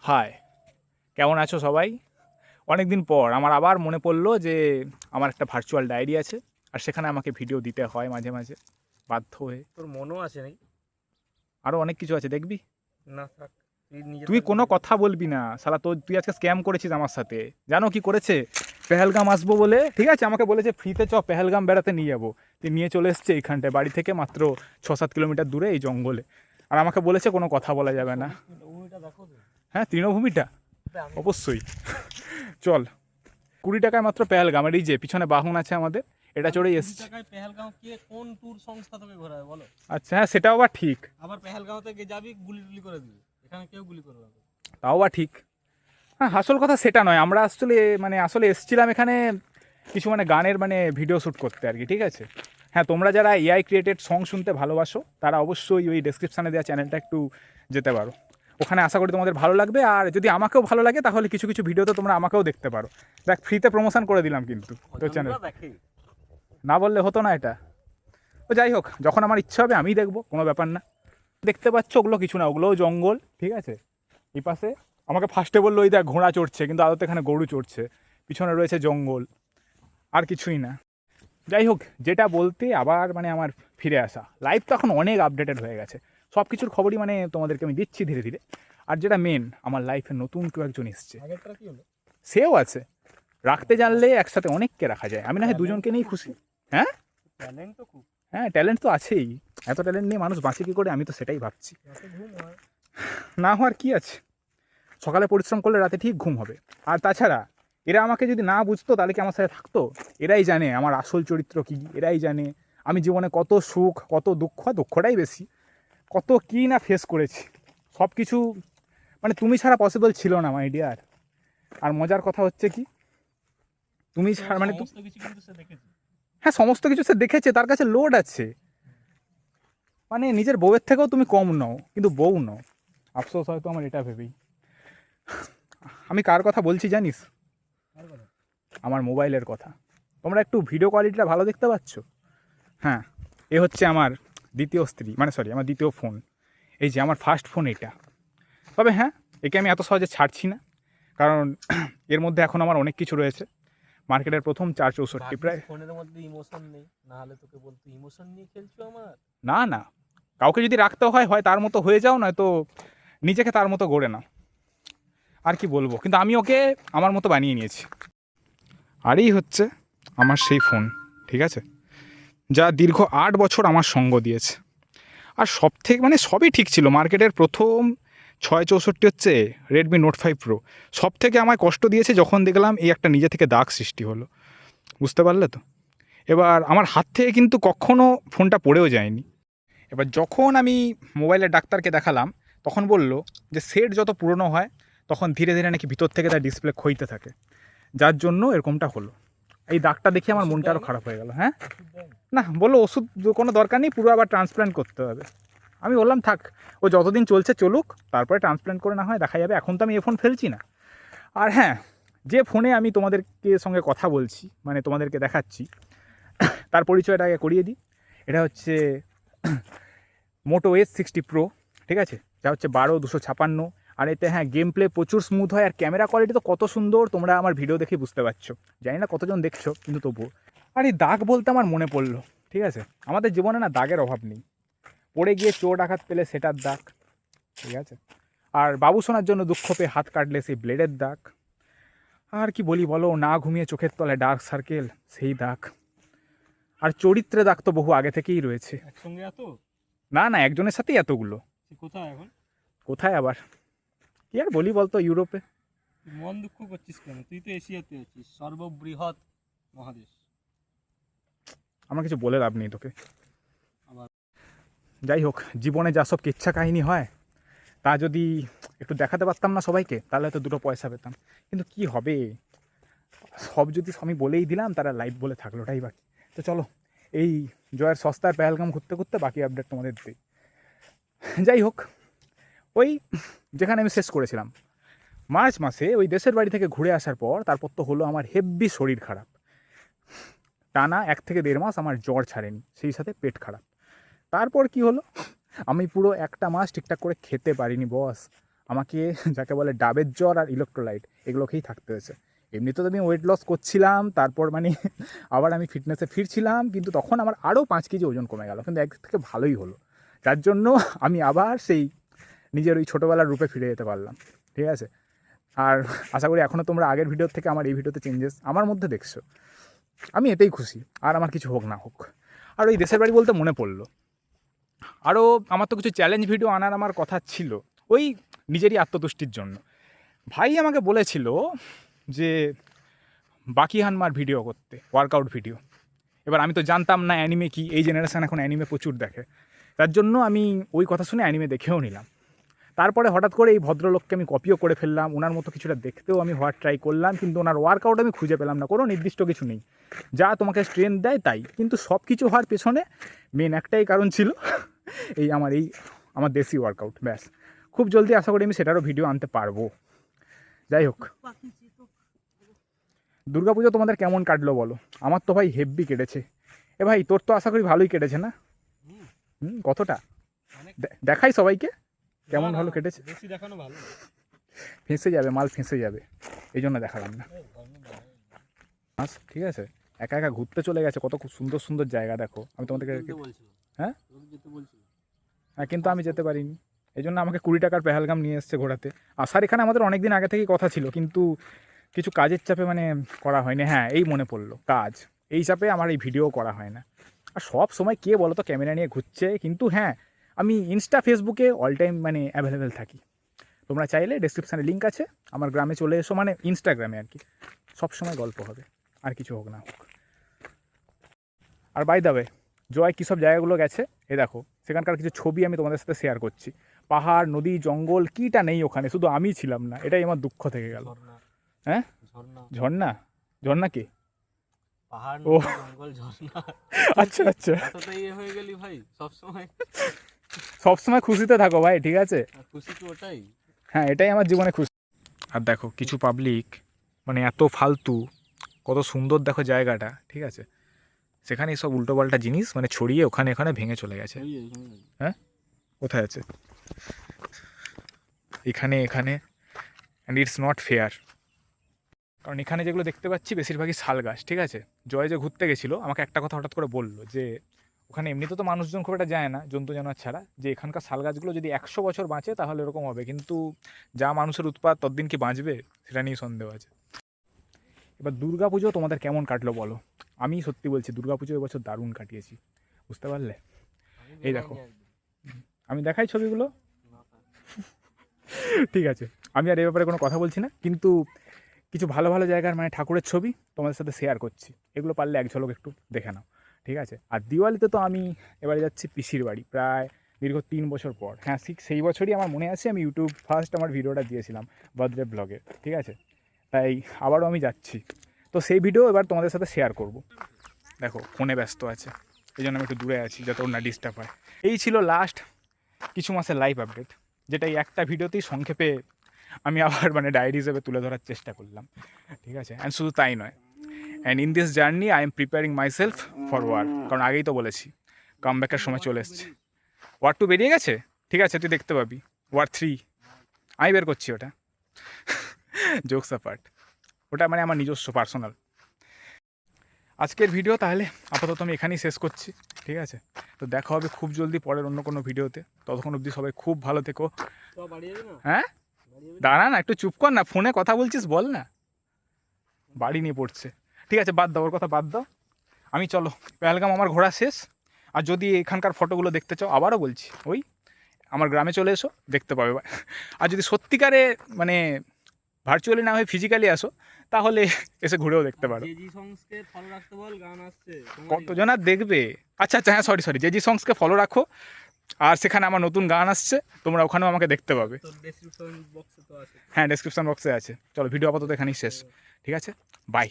High, কেমন আছো সবাই? অনেক দিন পর আমার আবার মনে পড়লো যে আমার একটা ভার্চুয়াল ডায়েরি আছে, আর সেখানে আমাকে ভিডিও দিতে হয় মাঝে মাঝে, বাধ্য হয়ে। তোর মনও আছে নাকি? আরও অনেক কিছু আছে, দেখবি? না থাক, তুই নিজে তুই কোনো কথা বলবি না শালা, তুই আজকে স্ক্যাম করেছিস আমার সাথে। জানো কি করেছে? পেহেলগাম আসবো বলে, ঠিক আছে, আমাকে বলেছে ফ্রিতে চ পেহেলগাম বেড়াতে নিয়ে যাবো। তুই নিয়ে চলে এসছে এইখানটায়, বাড়ি থেকে মাত্র 6-7 কিলোমিটার দূরে এই জঙ্গলে। আর আমাকে বলেছে কোনো কথা বলা যাবে না। দেখো তো। হ্যাঁ, তৃণভূমিটা অবশ্যই। চল, 20 টাকায় মাত্র পেহেলগাম। আর এই যে পিছনে বাহন আছে আমাদের, এটা চড়েই এসছে। পেহেলগাঁও কে কোন ট্যুর সংস্থা তোকে ঘোরাবে বলো? আচ্ছা, হ্যাঁ, সেটাও আবার ঠিক। আবার পেহেলগাঁও থেকে যাবি, গুলি টুলি করে দিবি, এখানে কেউ গুলি করবে না। তাও আবার ঠিক। হ্যাঁ, আসল কথা সেটা নয়, আমরা আসলে এসছিলাম এখানে কিছু গানের ভিডিও শ্যুট করতে আর কি, ঠিক আছে। হ্যাঁ, তোমরা যারা এআই ক্রিয়েটেড সং শুনতে ভালোবাসো তারা অবশ্যই ওই ডেসক্রিপশানে দেওয়া চ্যানেলটা একটু যেতে পারো। ওখানে আশা করি তোমাদের ভালো লাগবে। আর যদি আমাকেও ভালো লাগে তাহলে কিছু কিছু ভিডিওতে তোমরা আমাকেও দেখতে পারো। দেখ, ফ্রিতে প্রমোশন করে দিলাম কিন্তু তোর চ্যানেল, না বললে হতো না এটা। তো যাই হোক, যখন আমার ইচ্ছা হবে আমিই দেখবো, কোনো ব্যাপার না। দেখতে পাচ্ছ ওগুলো কিছু না, ওগুলোও জঙ্গল, ঠিক আছে। এই পাশে আমাকে ফার্স্টে বললো ওই দেখ ঘোড়া চড়ছে, কিন্তু আদতে এখানে গরু চড়ছে। পিছনে রয়েছে জঙ্গল, আর কিছুই না। যাই হোক, যেটা বলতে আবার আমার ফিরে আসা, লাইফ তো এখন অনেক আপডেটেড হয়ে গেছে। সব কিছুর খবরই তোমাদেরকে আমি দিচ্ছি ধীরে ধীরে। আর যেটা মেন, আমার লাইফে নতুন কেউ একজন এসছে, সেও আছে। রাখতে জানলে একসাথে অনেককে রাখা যায়। আমি না হয় দুজনকে নিয়েই খুশি। হ্যাঁ, ট্যালেন্ট তো খুব। হ্যাঁ, ট্যালেন্ট তো আছেই। এত ট্যালেন্ট নিয়ে মানুষ বাঁচে কী করে, আমি তো সেটাই ভাবছি। না হওয়ার কি আছে, সকালে পরিশ্রম করলে রাতে ঠিক ঘুম হবে। আর তাছাড়া এরা আমাকে যদি না বুঝতো তাহলে কি আমার সাথে থাকতো? এরাই জানে আমার আসল চরিত্র কী, এরাই জানে আমি জীবনে কত সুখ কত দুঃখ, দুঃখটাই বেশি, কত কী না ফেস করেছি। সব কিছু তুমি ছাড়া পসিবল ছিল না, মাই ডিয়ার। আর মজার কথা হচ্ছে কি, তুমি ছাড়া হ্যাঁ, সমস্ত কিছু সে দেখেছে, তার কাছে লোড আছে। নিজের বউয়ের থেকেও তুমি কম নও, কিন্তু বউ নও। আফসোস হয়তো আমার এটা ভেবেই। আমি কার কথা বলছি জানিস? আমার মোবাইলের কথা। তোমরা একটু ভিডিও কোয়ালিটিটা ভালো দেখতে পাচ্ছ? হ্যাঁ, এ হচ্ছে আমার দ্বিতীয় স্ত্রী, আমার দ্বিতীয় ফোন। এই যে আমার ফার্স্ট ফোন এটা। তবে হ্যাঁ, একে আমি এত সহজে ছাড়ছি না, কারণ এর মধ্যে এখন আমার অনেক কিছু রয়েছে। মার্কেটের প্রথম 464 প্রায়। ফোনের মধ্যে ইমোশন নেই, না হলে তোকে বলতো ইমোশন নিয়ে খেলছো আমার। না না, কাউকে যদি রাখতে হয় তার মতো হয়ে যাও, নয়তো নিজেকে তার মতো গড়ে নাও। আর কি বলবো, কিন্তু আমি ওকে আমার মতো বানিয়ে নিয়েছি। আর এই হচ্ছে আমার সেই ফোন, ঠিক আছে, যা দীর্ঘ 8 বছর আমার সঙ্গ দিয়েছে। আর সব থেকে সবই ঠিক ছিল। মার্কেটের প্রথম 664 হচ্ছে রেডমি নোট 5 প্রো। সব থেকে আমায় কষ্ট দিয়েছে যখন দেখলাম এই একটা নিজে থেকে দাগ সৃষ্টি হলো। বুঝতে পারলে তো? এবার আমার হাত থেকে কিন্তু কখনও ফোনটা পড়েও যায়নি। এবার যখন আমি মোবাইলের ডাক্তারকে দেখালাম, তখন বলল যে সেট যত পুরনো হয় তখন ধীরে ধীরে নাকি ভিতর থেকে তার ডিসপ্লে ক্ষয়তে থাকে, যার জন্য এরকমটা হলো। এই দাগটা দেখে আমার মনটা আরও খারাপ হয়ে গেল। হ্যাঁ, না, বললো ওষুধ কোনো দরকার নেই, পুরো আবার ট্রান্সপ্ল্যান্ট করতে হবে। আমি বললাম থাক, ও যতদিন চলছে চলুক, তারপরে ট্রান্সপ্ল্যান্ট করে না হয় দেখা যাবে, এখন তো আমি এই ফোন ফেলছি না। আর হ্যাঁ, যে ফোনে আমি তোমাদেরকে সঙ্গে কথা বলছি, তোমাদেরকে দেখাচ্ছি, তার পরিচয়টা আগে করিয়ে দিই। এটা হচ্ছে মোটো S60 প্রো, ঠিক আছে, যা হচ্ছে 12/256। আর এতে হ্যাঁ, গেম প্লে প্রচুর স্মুথ হয়, আর ক্যামেরা কোয়ালিটি তো কত সুন্দর, তোমরা আমার ভিডিও দেখে বুঝতে পারছো। জানি না কতজন দেখছো, কিন্তু তবুও। আর এই দাগ বলতে আমার মনে পড়লো, ঠিক আছে, আমাদের জীবনে না দাগের অভাব নেই। পড়ে গিয়ে চোট আঘাত পেলে সেটার দাগ, ঠিক আছে, আর বাবু শোনার জন্য দুঃখ পেয়ে হাত কাটলে সেই ব্লেডের দাগ। আর কি বলি বলো, না ঘুমিয়ে চোখের তলায় ডার্ক সার্কেল, সেই দাগ। আর চরিত্রে দাগ তো বহু আগে থেকেই রয়েছে। একসঙ্গে এত? না না, একজনের সাথেই এতগুলো। কোথায় এখন? কোথায় আবার, কি আর বলি বলতো, ইউরোপে। মন দুঃখ করছিস কেন? তুই তো এশিয়াতে আছিস, সর্ববৃহৎ মহাদেশ। আমার কিছু বলে লাভ নেই তোকে। যাই হোক, জীবনে যা সব কিচ্ছা কাহিনী হয়, তা যদি একটু দেখাতে পারতাম না সবাইকে, তাহলে হয়তো 2 পয়সা পেতাম। কিন্তু কি হবে, সব যদি আমি বলেই দিলাম, তারা লাইভ বলে থাকলো, ওটাই বাকি। তো চলো, এই জয়ের সস্তার পেহেলগাম ঘুরতে ঘুরতে বাকি আপডেট তোমাদের দিই। যাই হোক, ওই যেখানে আমি শেষ করেছিলাম, মার্চ মাসে ওই দেশের বাড়ি থেকে ঘুরে আসার পর তারপর তো হলো আমার হেব্বি শরীর খারাপ। টানা 1 থেকে 1.5 মাস আমার জ্বর ছাড়েনি, সেই সাথে পেট খারাপ। তারপর কি হলো, আমি পুরো 1টা মাস ঠিকঠাক করে খেতে পারিনি বস। আমাকে যাকে বলে ডাবের জ্বর আর ইলেকট্রোলাইট এগুলোকেই থাকতে হয়েছে। এমনিতে তো আমি ওয়েট লস করছিলাম, তারপর মানে আবার আমি ফিটনেসে ফিরছিলাম, কিন্তু তখন আমার আরও 5 কেজি ওজন কমে গেল, কিন্তু একদিক থেকে ভালোই হলো। যার জন্য আমি আবার সেই নিজের ওই ছোটোবেলার রূপে ফিরে যেতে পারলাম, ঠিক আছে। আর আশা করি এখনও তোমরা আগের ভিডিওর থেকে আমার এই ভিডিওতে চেঞ্জেস আমার মধ্যে দেখছো, আমি এতেই খুশি। আর আমার কিছু হোক না হোক। আর ওই দেশের বাড়ি বলতে মনে পড়লো, আরও আমার তো কিছু চ্যালেঞ্জ ভিডিও আনার আমার কথা ছিল, ওই নিজেরই আত্মতুষ্টির জন্য। ভাই আমাকে বলেছিল যে বাকি হানমার ভিডিও করতে, ওয়ার্কআউট ভিডিও। এবার আমি তো জানতাম না অ্যানিমে কি, এই জেনারেশান এখন অ্যানিমে প্রচুর দেখে, তার জন্য আমি ওই কথা শুনে অ্যানিমে দেখেও নিলাম। তারপরে হঠাৎ করে এই ভদ্রলোককে আমি কপিও করে ফেললাম, ওনার মতো কিছুটা দেখতেও আমি হওয়ার ট্রাই করলাম, কিন্তু ওনার ওয়ার্কআউট আমি খুঁজে পেলাম না, কোনো নির্দিষ্ট কিছু নেই, যা তোমাকে স্ট্রেংথ দেয় তাই। কিন্তু সব কিছু হওয়ার পেছনে মেন একটাই কারণ ছিল আমার দেশি ওয়ার্কআউট, ব্যাস। খুব জলদি আশা করি আমি সেটারও ভিডিও আনতে পারবো। যাই হোক, দুর্গাপুজো তোমাদের কেমন কাটলো বলো? আমার তো ভাই হেভি কেটেছে। এ ভাই তোর তো আশা করি ভালোই কেটেছে না? কতটা দেখাই সবাইকে কেমন ভালো কেটেছে? বেশি দেখানো ভালো, ফেঁসে যাবে, মাল ফেঁসে যাবে, এই জন্য দেখালাম না। ঠিক আছে, একা একা ঘুরতে চলে গেছে, কত খুব সুন্দর সুন্দর জায়গা দেখো। আমি তোমাদেরকে হ্যাঁ হ্যাঁ, কিন্তু আমি যেতে পারিনি, এই জন্য আমাকে 20 টাকার পেহেলগাম নিয়ে এসছে ঘোরাতে। আসার এখানে আমাদের অনেক দিন আগে থেকেই কথা ছিল, কিন্তু কিছু কাজের চাপে মানে করা হয়নি। হ্যাঁ, এই মনে পড়লো, কাজ, এই চাপে আমার এই ভিডিও করা হয় না। আর সব সময় কে বলো তো ক্যামেরা নিয়ে ঘুরছে, কিন্তু হ্যাঁ আমি ইনস্টা ফেসবুকে অল টাইম মানে অ্যাভেলেবেল থাকি। তোমরা চাইলে ডেসক্রিপশানে লিঙ্ক আছে, আমার গ্রামে চলে এসো, মানে ইনস্টাগ্রামে আর কি, সব সময় গল্প হবে, আর কিছু হোক না হোক। আর বাই দ্য ওয়ে, জয় কী সব জায়গাগুলো গেছে এ দেখো, সেখানকার কিছু ছবি আমি তোমাদের সাথে শেয়ার করছি। পাহাড়, নদী, জঙ্গল, কীটা নেই ওখানে, শুধু আমিই ছিলাম না, এটাই আমার দুঃখ থেকে গেল। হ্যাঁ, ঝর্ণা, ঝর্ণা কে? পাহাড়, ও জঙ্গল, ঝর্ণা। আচ্ছা আচ্ছা, এতটাই হয়ে গেলি ভাই, সব সময় খুশিতে থাকো ভাই, ঠিক আছে? খুশি তো ওটাই। হ্যাঁ, এটাই আমার জীবনে খুশি। আর দেখো কিছু পাবলিক মানে এত ফালতু, কত সুন্দর দেখো জায়গাটা, ঠিক আছে, সেখানে সব উল্টোপাল্টা জিনিস মানে ছড়িয়ে ওখানে এখানে ভেঙে চলে গেছে। হ্যাঁ, কোথায় আছে? এখানে এখানে, অ্যান্ড ইটস নট ফেয়ার। কারণ এখানে যেগুলো দেখতে পাচ্ছি বেশিরভাগই শাল গাছ, ঠিক আছে। জয় যে ঘুরতে গেছিলো আমাকে একটা কথা হঠাৎ করে বললো যে ওখানে এমনিতে তো মানুষজন খুব একটা যায় না জন্তু জানোয়ার ছাড়া, যে এখানকার শাল গাছগুলো যদি 100 বছর বাঁচে তাহলে এরকম হবে, কিন্তু যা মানুষের উৎপাত ততদিন কি বাঁচবে সেটা নিয়ে সন্দেহ আছে। এবার দুর্গাপুজো তোমাদের কেমন কাটলো বলো? আমি সত্যি বলছি দুর্গাপুজো এবছর দারুণ কাটিয়েছি, বুঝতে পারলে? এই দেখো, আমি দেখাই ছবিগুলো, ঠিক আছে, আমি আর এই ব্যাপারে কোনো কথা বলছি না, কিন্তু কিছু ভালো ভালো জায়গার মানে ঠাকুরের ছবি তোমাদের সাথে শেয়ার করছি, এগুলো পারলে এক ঝলক একটু দেখে নাও, ঠিক আছে। আর দিওয়ালিতে তো আমি এবারে যাচ্ছি পিসির বাড়ি, প্রায় দীর্ঘ 3 বছর পর। হ্যাঁ, ঠিক সেই বছরই আমার মনে আছে আমি ইউটিউব ফার্স্ট আমার ভিডিওটা দিয়েছিলাম বার্থডে ব্লগে, ঠিক আছে। তাই আবারও আমি যাচ্ছি, তো সেই ভিডিও এবার তোমাদের সাথে শেয়ার করব। দেখো ফোনে ব্যস্ত আছে, এই জন্য আমি একটু দূরে আছি যাতে ওর না ডিস্টার্ব হয়। এই ছিল লাস্ট কিছু মাসের লাইভ আপডেট, যেটা এই একটা ভিডিওতেই সংক্ষেপে আমি আবার মানে ডায়েরি হিসেবে তুলে ধরার চেষ্টা করলাম, ঠিক আছে। অ্যান্ড শুধু তাই নয়, and in this journey I am preparing myself for war, কারণ আগেই তো বলেছি কামব্যাকের সময় চলে এসছে। ওয়ার 2 বেরিয়ে গেছে, ঠিক আছে, তুই দেখতে পাবি। ওয়ার 3 আমি বের করছি, ওটা জোকস অ্যাপার্ট, ওটা মানে আমার নিজস্ব পার্সোনাল। আজকের ভিডিও তাহলে আপাতত আমি এখানেই শেষ করছি, ঠিক আছে। তো দেখা হবে খুব জলদি পরের অন্য কোনো ভিডিওতে, ততক্ষণ অবধি সবাই খুব ভালো থেকো। হ্যাঁ, দাঁড়া না, একটু চুপ কর না, ফোনে কথা বলছিস, বল না। বাড়ি নিয়ে পড়ছে, ঠিক আছে, বাদ দাও ওর কথা, বাদ দাও। আমি চলো, পেহেলগাম আমার ঘোরা শেষ। আর যদি এখানকার ফটোগুলো দেখতে চাও, আবারও বলছি, ওই আমার গ্রামে চলে এসো, দেখতে পাবে। আর যদি সত্যিকারে মানে ভার্চুয়ালি না হয়ে ফিজিক্যালি আসো, তাহলে এসে ঘুরেও দেখতে পারো। কতজন আর দেখবে? আচ্ছা আচ্ছা, হ্যাঁ সরি, জেজি সংসকে ফলো রাখো, আর সেখানে আমার নতুন গান আসছে, তোমরা ওখানেও আমাকে দেখতে পাবে। হ্যাঁ, ডেসক্রিপশন বক্সে আছে। চলো, ভিডিও আপাতত এখানেই শেষ, ঠিক আছে, বাই।